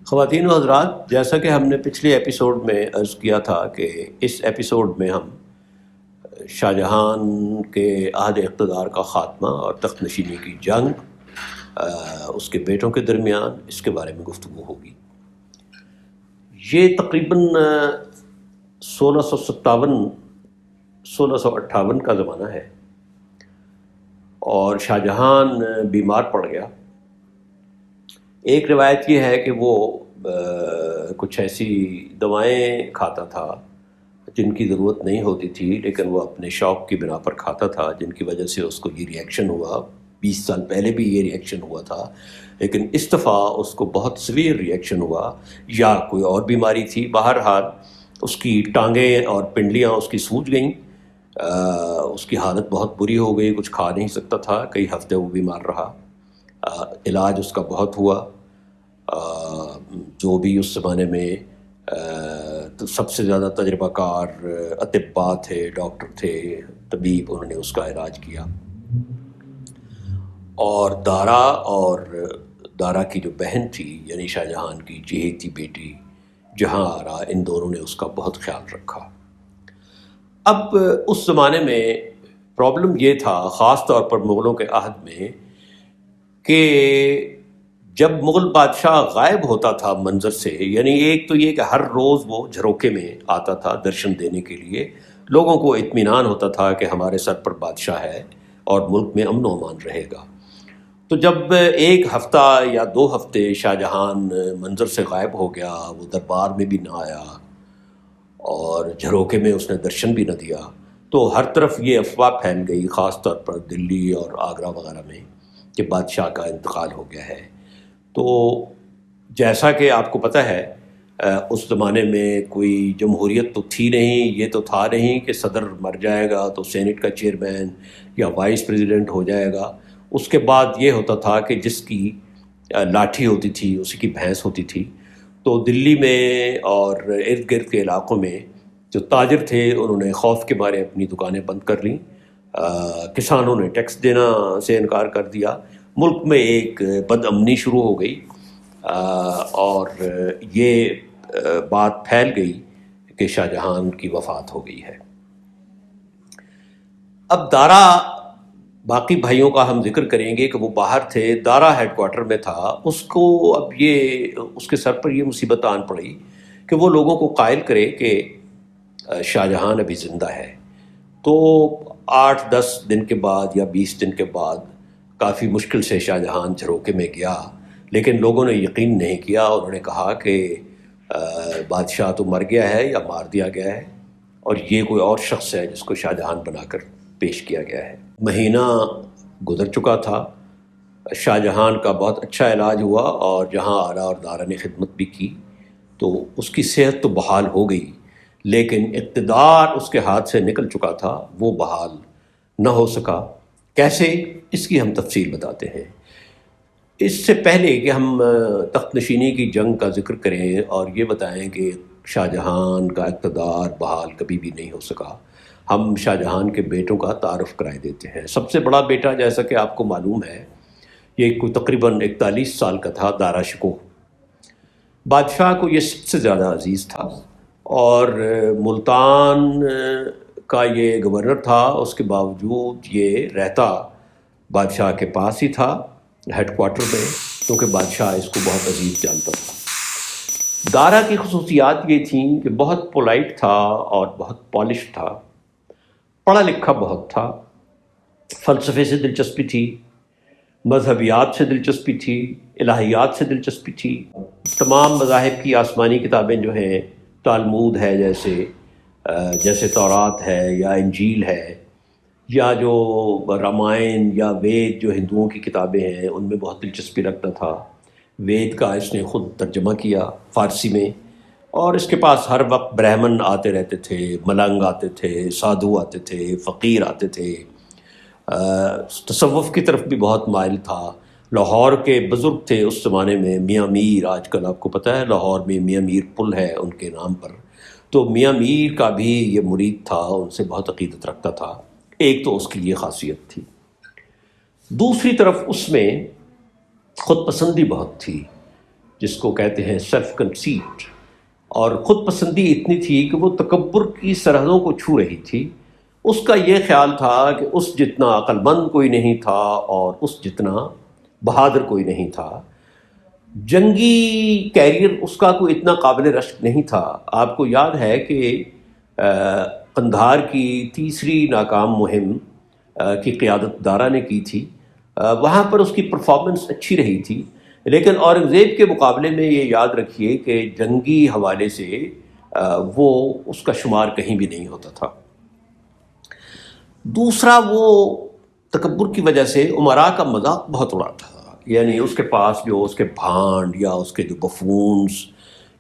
خواتین و حضرات، جیسا کہ ہم نے پچھلے ایپیسوڈ میں عرض کیا تھا کہ اس ایپیسوڈ میں ہم شاہ جہان کے عہد اقتدار کا خاتمہ اور تخت نشینی کی جنگ، اس کے بیٹوں کے درمیان، اس کے بارے میں گفتگو ہوگی۔ یہ تقریباً 1658 کا زمانہ ہے، اور شاہ جہان بیمار پڑ گیا۔ ایک روایت یہ ہے کہ وہ کچھ ایسی دوائیں کھاتا تھا جن کی ضرورت نہیں ہوتی تھی، لیکن وہ اپنے شوق کی بنا پر کھاتا تھا، جن کی وجہ سے اس کو یہ ریئیکشن ہوا۔ 20 سال پہلے بھی یہ ریئیکشن ہوا تھا، لیکن اس دفعہ اس کو بہت سویر ریئیکشن ہوا، یا کوئی اور بیماری تھی۔ بہرحال اس کی ٹانگیں اور پنڈلیاں اس کی سوج گئیں، اس کی حالت بہت بری ہو گئی، کچھ کھا نہیں سکتا تھا، کئی ہفتے وہ بیمار رہا۔ علاج اس کا بہت ہوا۔ جو بھی اس زمانے میں تو سب سے زیادہ تجربہ کار اطباء تھے، ڈاکٹر تھے، طبیب، انہوں نے اس کا علاج کیا۔ اور دارا کی جو بہن تھی، یعنی شاہ جہان کی چہیتی بیٹی جہاں آرا، ان دونوں نے اس کا بہت خیال رکھا۔ اب اس زمانے میں پرابلم یہ تھا، خاص طور پر مغلوں کے عہد میں، کہ جب مغل بادشاہ غائب ہوتا تھا منظر سے، یعنی ایک تو یہ کہ ہر روز وہ جھروکے میں آتا تھا درشن دینے کے لیے، لوگوں کو اطمینان ہوتا تھا کہ ہمارے سر پر بادشاہ ہے اور ملک میں امن و امان رہے گا۔ تو جب ایک ہفتہ یا 2 ہفتے شاہ جہان منظر سے غائب ہو گیا، وہ دربار میں بھی نہ آیا اور جھروکے میں اس نے درشن بھی نہ دیا، تو ہر طرف یہ افواہ پھیل گئی، خاص طور پر دلی اور آگرہ وغیرہ میں، کہ بادشاہ کا انتقال ہو گیا ہے۔ تو جیسا کہ آپ کو پتہ ہے، اس زمانے میں کوئی جمہوریت تو تھی نہیں، یہ تو تھا نہیں کہ صدر مر جائے گا تو سینٹ کا چیئرمین یا وائس پریزیڈنٹ ہو جائے گا۔ اس کے بعد یہ ہوتا تھا کہ جس کی لاٹھی ہوتی تھی اسی کی بھینس ہوتی تھی۔ تو دلی میں اور ارد گرد کے علاقوں میں جو تاجر تھے، انہوں نے خوف کے مارے اپنی دکانیں بند کر لیں، کسانوں نے ٹیکس دینا سے انکار کر دیا، ملک میں ایک بد امنی شروع ہو گئی، اور یہ بات پھیل گئی کہ شاہ جہان کی وفات ہو گئی ہے۔ اب دارا، باقی بھائیوں کا ہم ذکر کریں گے کہ وہ باہر تھے، دارا ہیڈ کوارٹر میں تھا۔ اس کو اب اس کے سر پر یہ مصیبت آن پڑی کہ وہ لوگوں کو قائل کرے کہ شاہ جہان ابھی زندہ ہے۔ تو 8-10 دن کے بعد یا 20 دن کے بعد کافی مشکل سے شاہ جہان جھروکے میں گیا، لیکن لوگوں نے یقین نہیں کیا۔ انہوں نے کہا کہ بادشاہ تو مر گیا ہے یا مار دیا گیا ہے، اور یہ کوئی اور شخص ہے جس کو شاہ جہان بنا کر پیش کیا گیا ہے۔ مہینہ گزر چکا تھا، شاہ جہان کا بہت اچھا علاج ہوا، اور جہاں آرا اور دارا نے خدمت بھی کی تو اس کی صحت تو بحال ہو گئی، لیکن اقتدار اس کے ہاتھ سے نکل چکا تھا، وہ بحال نہ ہو سکا۔ کیسے، اس کی ہم تفصیل بتاتے ہیں۔ اس سے پہلے کہ ہم تخت نشینی کی جنگ کا ذکر کریں اور یہ بتائیں کہ شاہ جہان کا اقتدار بحال کبھی بھی نہیں ہو سکا، ہم شاہ جہان کے بیٹوں کا تعارف کرائے دیتے ہیں۔ سب سے بڑا بیٹا، جیسا کہ آپ کو معلوم ہے، یہ کوئی تقریباً 41 سال کا تھا، دارا شکوہ۔ بادشاہ کو یہ سب سے زیادہ عزیز تھا، اور ملتان کا یہ گورنر تھا، اس کے باوجود یہ رہتا بادشاہ کے پاس ہی تھا، ہیڈ کوارٹر میں، کیونکہ بادشاہ اس کو بہت عزیز جانتا تھا۔ دارا کی خصوصیات یہ تھیں کہ بہت پولائٹ تھا اور بہت پالش تھا، پڑھا لکھا بہت تھا، فلسفے سے دلچسپی تھی، مذہبیات سے دلچسپی تھی، الہیات سے دلچسپی تھی۔ تمام مذاہب کی آسمانی کتابیں جو ہیں، تالمود ہے جیسے تورات ہے یا انجیل ہے، یا جو رامائن یا وید جو ہندوؤں کی کتابیں ہیں، ان میں بہت دلچسپی رکھتا تھا۔ وید کا اس نے خود ترجمہ کیا فارسی میں، اور اس کے پاس ہر وقت برہمن آتے رہتے تھے، ملنگ آتے تھے، سادھو آتے تھے، فقیر آتے تھے۔ تصوف کی طرف بھی بہت مائل تھا۔ لاہور کے بزرگ تھے اس زمانے میں، میاں میر، آج کل آپ کو پتہ ہے لاہور میں میاں میر پل ہے ان کے نام پر، تو میاں میر کا بھی یہ مرید تھا، ان سے بہت عقیدت رکھتا تھا۔ ایک تو اس کی یہ خاصیت تھی۔ دوسری طرف اس میں خود پسندی بہت تھی، جس کو کہتے ہیں سیلف کنسیٹ، اور خود پسندی اتنی تھی کہ وہ تکبر کی سرحدوں کو چھو رہی تھی۔ اس کا یہ خیال تھا کہ اس جتنا عقل مند کوئی نہیں تھا اور اس جتنا بہادر کوئی نہیں تھا۔ جنگی کیریئر اس کا کوئی اتنا قابل رشک نہیں تھا۔ آپ کو یاد ہے کہ قندھار کی تیسری ناکام مہم کی قیادت دارا نے کی تھی۔ وہاں پر اس کی پرفارمنس اچھی رہی تھی، لیکن اورنگزیب کے مقابلے میں یہ یاد رکھیے کہ جنگی حوالے سے وہ اس کا شمار کہیں بھی نہیں ہوتا تھا۔ دوسرا، وہ تکبر کی وجہ سے امراء کا مذاق بہت اڑاتا تھا، یعنی اس کے پاس جو اس کے بھانڈ یا اس کے جو بفونز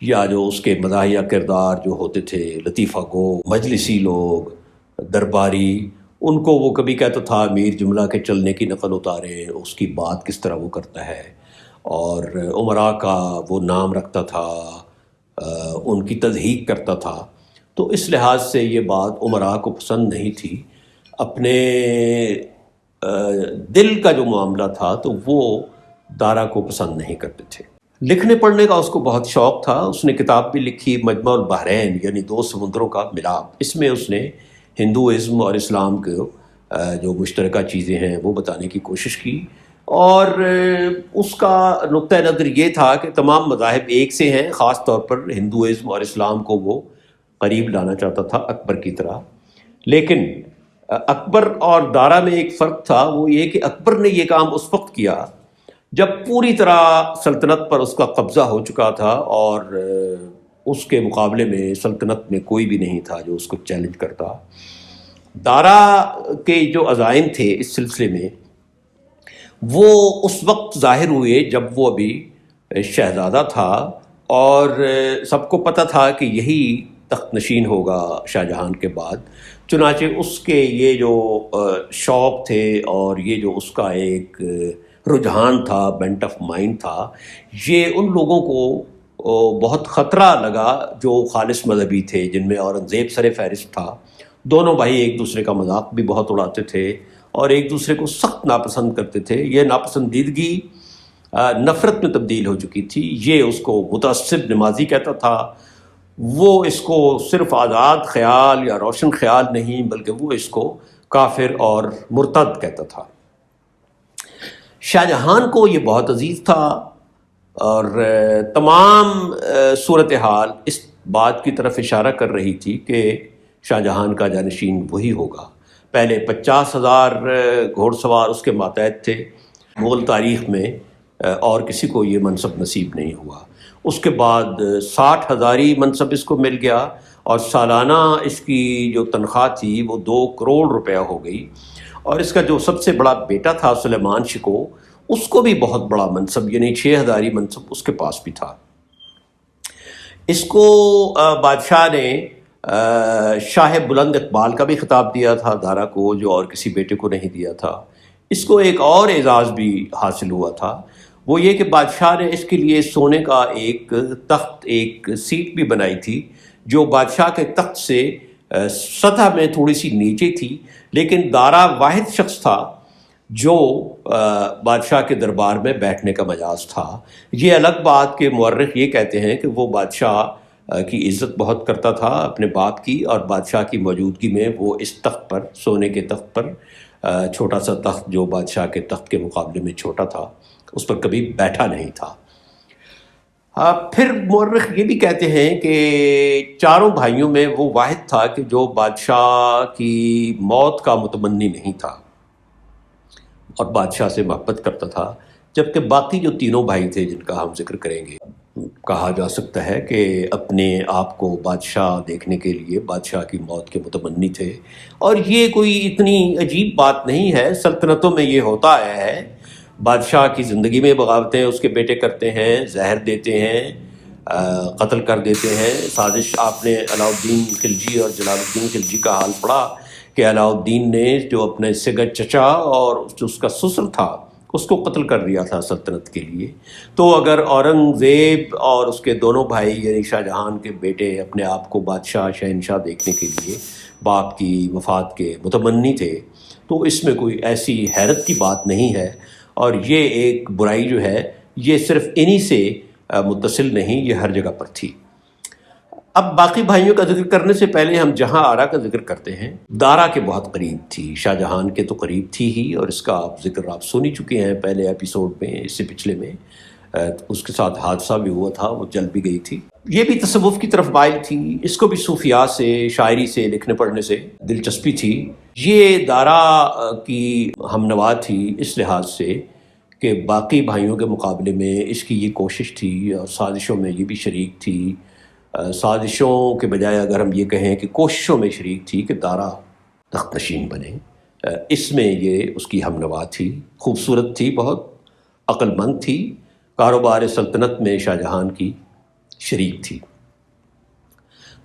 یا جو اس کے مزاحیہ کردار جو ہوتے تھے، لطیفہ گو مجلسی لوگ، درباری، ان کو وہ کبھی کہتا تھا امیر جملہ کے چلنے کی نقل اتاریں، اس کی بات کس طرح وہ کرتا ہے، اور امراء کا وہ نام رکھتا تھا، ان کی تضحیک کرتا تھا۔ تو اس لحاظ سے یہ بات امراء کو پسند نہیں تھی۔ اپنے دل کا جو معاملہ تھا تو وہ دارا کو پسند نہیں کرتے تھے۔ لکھنے پڑھنے کا اس کو بہت شوق تھا۔ اس نے کتاب بھی لکھی، مجمع البحرین، یعنی دو سمندروں کا ملاپ۔ اس میں اس نے ہندوازم اور اسلام کے جو مشترکہ چیزیں ہیں وہ بتانے کی کوشش کی، اور اس کا نقطہ نظر یہ تھا کہ تمام مذاہب ایک سے ہیں، خاص طور پر ہندوازم اور اسلام کو وہ قریب لانا چاہتا تھا اکبر کی طرح۔ لیکن اکبر اور دارا میں ایک فرق تھا، وہ یہ کہ اکبر نے یہ کام اس وقت کیا جب پوری طرح سلطنت پر اس کا قبضہ ہو چکا تھا، اور اس کے مقابلے میں سلطنت میں کوئی بھی نہیں تھا جو اس کو چیلنج کرتا۔ دارا کے جو عزائم تھے اس سلسلے میں وہ اس وقت ظاہر ہوئے جب وہ ابھی شہزادہ تھا، اور سب کو پتہ تھا کہ یہی تخت نشین ہوگا شاہ جہان کے بعد۔ چنانچہ اس کے یہ جو شوق تھے اور یہ جو اس کا ایک رجحان تھا، بینٹ آف مائنڈ تھا، یہ ان لوگوں کو بہت خطرہ لگا جو خالص مذہبی تھے، جن میں اورنگزیب سر فہرست تھا۔ دونوں بھائی ایک دوسرے کا مذاق بھی بہت اڑاتے تھے اور ایک دوسرے کو سخت ناپسند کرتے تھے۔ یہ ناپسندیدگی نفرت میں تبدیل ہو چکی تھی۔ یہ اس کو متعصب نمازی کہتا تھا، وہ اس کو صرف آزاد خیال یا روشن خیال نہیں بلکہ وہ اس کو کافر اور مرتد کہتا تھا۔ شاہ جہان کو یہ بہت عزیز تھا، اور تمام صورتحال اس بات کی طرف اشارہ کر رہی تھی کہ شاہ جہان کا جانشین وہی ہوگا۔ پہلے 50,000 گھوڑ سوار اس کے ماتحت تھے، مغل تاریخ میں اور کسی کو یہ منصب نصیب نہیں ہوا۔ اس کے بعد 60,000 منصب اس کو مل گیا، اور سالانہ اس کی جو تنخواہ تھی وہ 2 کروڑ روپیہ ہو گئی۔ اور اس کا جو سب سے بڑا بیٹا تھا سلیمان شکو، اس کو بھی بہت بڑا منصب، یعنی 6,000 منصب اس کے پاس بھی تھا۔ اس کو بادشاہ نے شاہ بلند اقبال کا بھی خطاب دیا تھا دارا کو، جو اور کسی بیٹے کو نہیں دیا تھا۔ اس کو ایک اور اعزاز بھی حاصل ہوا تھا، وہ یہ کہ بادشاہ نے اس کے لیے سونے کا ایک تخت، ایک سیٹ بھی بنائی تھی، جو بادشاہ کے تخت سے سطح میں تھوڑی سی نیچے تھی، لیکن دارا واحد شخص تھا جو بادشاہ کے دربار میں بیٹھنے کا مجاز تھا۔ یہ الگ بات کہ مورخ یہ کہتے ہیں کہ وہ بادشاہ کی عزت بہت کرتا تھا اپنے باپ کی، اور بادشاہ کی موجودگی میں وہ اس تخت پر، سونے کے تخت پر، چھوٹا سا تخت جو بادشاہ کے تخت کے مقابلے میں چھوٹا تھا، اس پر کبھی بیٹھا نہیں تھا۔ پھر مورخ یہ بھی کہتے ہیں کہ چاروں بھائیوں میں وہ واحد تھا کہ جو بادشاہ کی موت کا متمنی نہیں تھا اور بادشاہ سے محبت کرتا تھا، جبکہ باقی جو تینوں بھائی تھے جن کا ہم ذکر کریں گے، کہا جا سکتا ہے کہ اپنے آپ کو بادشاہ دیکھنے کے لیے بادشاہ کی موت کے متمنی تھے۔ اور یہ کوئی اتنی عجیب بات نہیں ہے، سلطنتوں میں یہ ہوتا آیا ہے۔ بادشاہ کی زندگی میں بغاوتیں اس کے بیٹے کرتے ہیں، زہر دیتے ہیں، قتل کر دیتے ہیں، سازش۔ آپ نے علاء الدین خلجی اور جلال الدین خلجی کا حال پڑھا کہ علاء الدین نے جو اپنے سگا چچا اور جو اس کا سسر تھا اس کو قتل کر دیا تھا سلطنت کے لیے۔ تو اگر اورنگزیب اور اس کے دونوں بھائی یعنی شاہ جہان کے بیٹے اپنے آپ کو بادشاہ شہنشاہ دیکھنے کے لیے باپ کی وفات کے متمنی تھے، تو اس میں کوئی ایسی حیرت کی بات نہیں ہے۔ اور یہ ایک برائی جو ہے یہ صرف انہی سے متصل نہیں، یہ ہر جگہ پر تھی۔ اب باقی بھائیوں کا ذکر کرنے سے پہلے ہم جہاں آرا کا ذکر کرتے ہیں۔ دارا کے بہت قریب تھی، شاہ جہان کے تو قریب تھی ہی، اور اس کا ذکر آپ سن ہی چکے ہیں پہلے ایپیسوڈ میں، اس سے پچھلے میں۔ اس کے ساتھ حادثہ بھی ہوا تھا، وہ جل بھی گئی تھی۔ یہ بھی تصوف کی طرف مائل تھی، اس کو بھی صوفیات سے، شاعری سے، لکھنے پڑھنے سے دلچسپی تھی۔ یہ دارا کی ہم نوا تھی اس لحاظ سے کہ باقی بھائیوں کے مقابلے میں اس کی یہ کوشش تھی، اور سازشوں میں یہ بھی شریک تھی۔ سازشوں کے بجائے اگر ہم یہ کہیں کہ کوششوں میں شریک تھی کہ دارا تخت نشین بنے، اس میں یہ اس کی ہم نوا تھی۔ خوبصورت تھی، بہت عقل مند تھی، کاروبار سلطنت میں شاہ جہان کی شریک تھی۔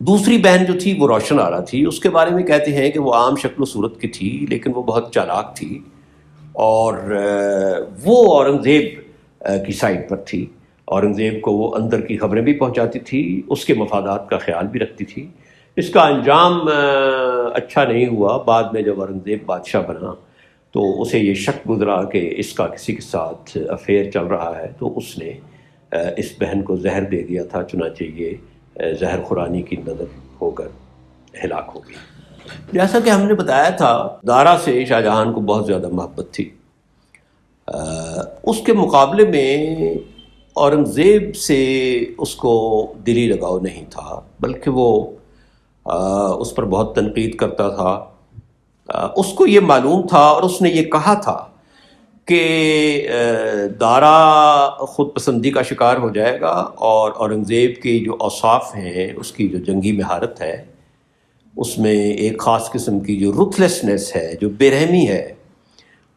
دوسری بہن جو تھی وہ روشن آرا تھی، اس کے بارے میں کہتے ہیں کہ وہ عام شکل و صورت کی تھی، لیکن وہ بہت چالاک تھی، اور وہ اورنگزیب کی سائڈ پر تھی۔ اورنگزیب کو وہ اندر کی خبریں بھی پہنچاتی تھی، اس کے مفادات کا خیال بھی رکھتی تھی۔ اس کا انجام اچھا نہیں ہوا۔ بعد میں جب اورنگزیب بادشاہ بنا تو اسے یہ شک گزرا کہ اس کا کسی کے ساتھ افیئر چل رہا ہے، تو اس نے اس بہن کو زہر دے دیا تھا، چنانچہ یہ زہر خورانی کی نظر ہو کر ہلاک ہو گئی۔ جیسا کہ ہم نے بتایا تھا، دارا سے شاہ جہان کو بہت زیادہ محبت تھی۔ اس کے مقابلے میں اورنگزیب سے اس کو دلی لگاؤ نہیں تھا، بلکہ وہ اس پر بہت تنقید کرتا تھا۔ اس کو یہ معلوم تھا، اور اس نے یہ کہا تھا کہ دارا خود پسندی کا شکار ہو جائے گا، اور اورنگزیب کے جو اوصاف ہیں، اس کی جو جنگی مہارت ہے، اس میں ایک خاص قسم کی جو رuthlessness ہے، جو بے رحمی ہے،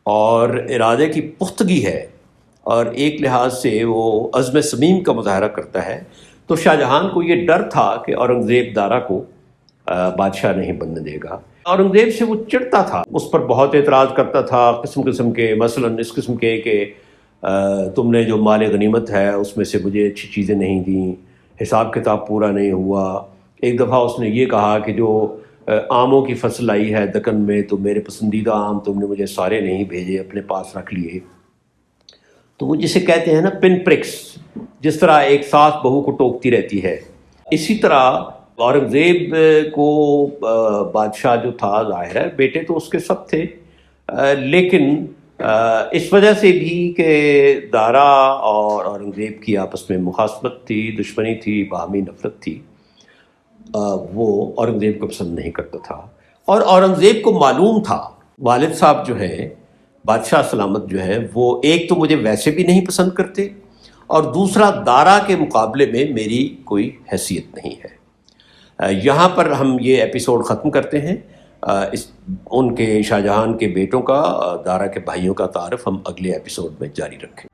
اور ارادے کی پختگی ہے، اور ایک لحاظ سے وہ عزم صمیم کا مظاہرہ کرتا ہے، تو شاہ جہان کو یہ ڈر تھا کہ اورنگزیب دارا کو بادشاہ نہیں بننے دے گا۔ اورنگزیب سے وہ چڑھتا تھا، اس پر بہت اعتراض کرتا تھا، قسم قسم کے، مثلاً اس قسم کے کہ تم نے جو مال غنیمت ہے اس میں سے مجھے اچھی چیزیں نہیں دیں، حساب کتاب پورا نہیں ہوا۔ ایک دفعہ اس نے یہ کہا کہ جو آموں کی فصل آئی ہے دکن میں، تو میرے پسندیدہ آم تم نے مجھے سارے نہیں بھیجے، اپنے پاس رکھ لیے۔ تو وہ جسے کہتے ہیں نا پن پرکس، جس طرح ایک ساس بہو کو ٹوکتی رہتی ہے، اسی طرح اورنگزیب کو بادشاہ جو تھا، ظاہر ہے بیٹے تو اس کے سب تھے، لیکن اس وجہ سے بھی کہ دارا اور اورنگزیب کی آپس میں مخاصمت تھی، دشمنی تھی، باہمی نفرت تھی، وہ اورنگزیب کو پسند نہیں کرتا تھا۔ اور اورنگزیب کو معلوم تھا والد صاحب جو ہیں، بادشاہ سلامت جو ہیں، وہ ایک تو مجھے ویسے بھی نہیں پسند کرتے، اور دوسرا دارا کے مقابلے میں میری کوئی حیثیت نہیں ہے۔ یہاں پر ہم یہ ایپیسوڈ ختم کرتے ہیں۔ ان کے شاہ جہان کے بیٹوں کا، دارا کے بھائیوں کا تعارف ہم اگلے ایپیسوڈ میں جاری رکھیں۔